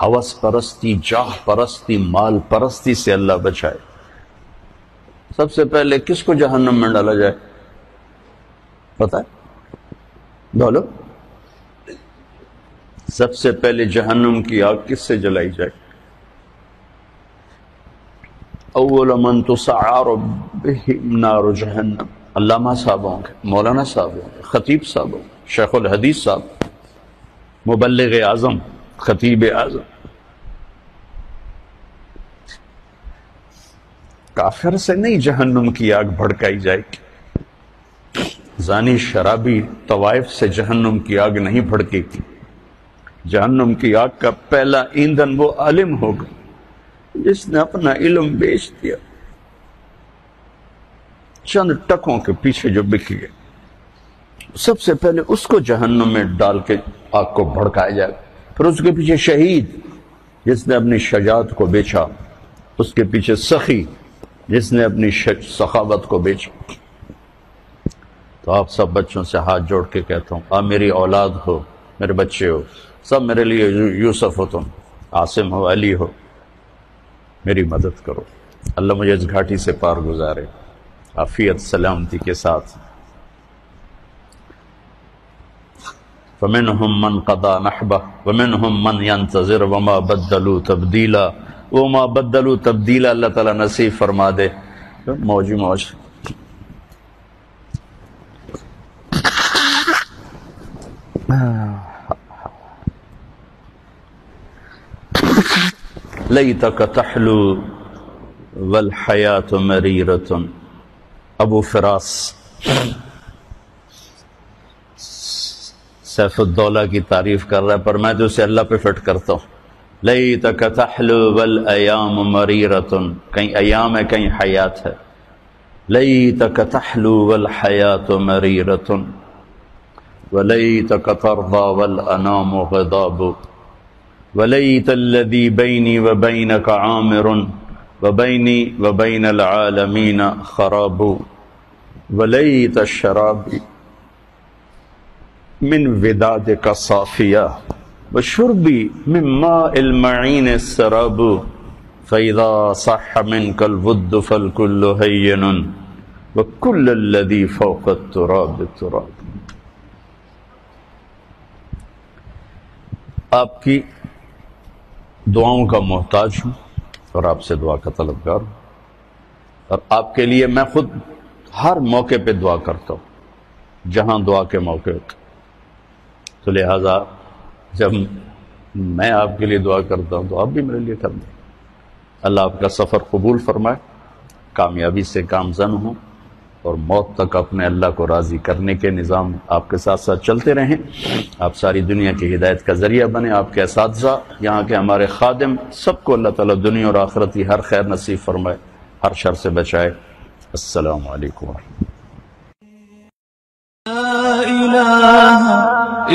ہوس پرستی، جاہ پرستی، مال پرستی سے اللہ بچائے۔ سب سے پہلے کس کو جہنم میں ڈالا جائے پتہ ہے؟ بولو، سب سے پہلے جہنم کی آگ کس سے جلائی جائے؟ اول من تسعر بهم نار جہنم، علامہ صاحب ہوں گے، مولانا صاحب ہوں گے، خطیب صاحب ہوں گے، شیخ الحدیث صاحب، مبلغ اعظم، خطیب اعظم۔ کافر سے نہیں جہنم کی آگ بھڑکائی جائے گی، زانی شرابی طوائف سے جہنم کی آگ نہیں بھڑکے گی۔ جہنم کی آگ کا پہلا ایندھن وہ عالم ہوگا جس نے اپنا علم بیچ دیا، چند ٹکوں کے پیچھے جو بک گئے، سب سے پہلے اس کو جہنم میں ڈال کے آگ کو بھڑکایا جائے، پھر اس کے پیچھے شہید جس نے اپنی شجاعت کو بیچا، اس کے پیچھے سخی جس نے اپنی سخاوت کو بیچا۔ تو آپ سب بچوں سے ہاتھ جوڑ کے کہتا ہوں، آپ میری اولاد ہو، میرے بچے ہو، سب میرے لیے یوسف ہو، تم عاصم ہو، علی ہو، میری مدد کرو، اللہ مجھے اس گھاٹی سے پار گزارے عافیت سلامتی کے ساتھ۔ فَمِنْهُمْ مَنْ قَضَى نَحْبَهُ وَمِنْهُمْ مَنْ يَنْتَظِرُ وَمَا بَدَّلُوا تَبْدِيلًا، وَمَا بَدَّلُوا تَبْدِيلًا اللہ تعالیٰ نصیب فرما دے۔ موج موج لَيْتَكَ تَحْلُو وَالْحَيَاةُ مَرِيرَةٌ، ابو فراس سیف الدولہ کی تعریف کر رہا ہے، پر میں تو اسے اللہ پہ فٹ کرتا ہوں۔ لَيْتَكَ تَحْلُو وَالْأَيَامُ مَرِيرَةٌ، کہیں ایام ہے کہیں حیات ہے۔ لَيْتَكَ تَحْلُو وَالْحَيَاةُ مَرِيرَةٌ وَلَيْتَكَ تَرْضَى وَالْأَنَامُ غِضَابُ وَلَيْتَ الَّذِي بَيْنِي وَبَيْنَكَ عَامِرٌ وَبَيْنِي وَبَيْنَ الْعَالَمِينَ خَرَابُ وَلَيْتَ الشَّرَابِ من ودادك صافية وشربي من ماء المعين السراب فإذا صح منك الود فالكل هين وكل الذي فوق التراب التراب۔ آپ کی دعاؤں کا محتاج ہوں اور آپ سے دعا کا طلبگار ہوں، اور آپ کے لیے میں خود ہر موقع پہ دعا کرتا ہوں جہاں دعا کے موقع ہوتے، تو لہٰذا جب میں آپ کے لیے دعا کرتا ہوں تو آپ بھی میرے لیے کرنا۔ اللہ آپ کا سفر قبول فرمائے، کامیابی سے گامزن ہوں، اور موت تک اپنے اللہ کو راضی کرنے کے نظام آپ کے ساتھ ساتھ چلتے رہیں۔ آپ ساری دنیا کی ہدایت کا ذریعہ بنیں، آپ کے اساتذہ، یہاں کے ہمارے خادم، سب کو اللہ تعالیٰ دنیا اور آخرت کی ہر خیر نصیب فرمائے، ہر شر سے بچائے۔ السلام علیکم ورحمۃ لا إله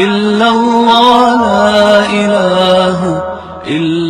إلا الله، لا إله إلا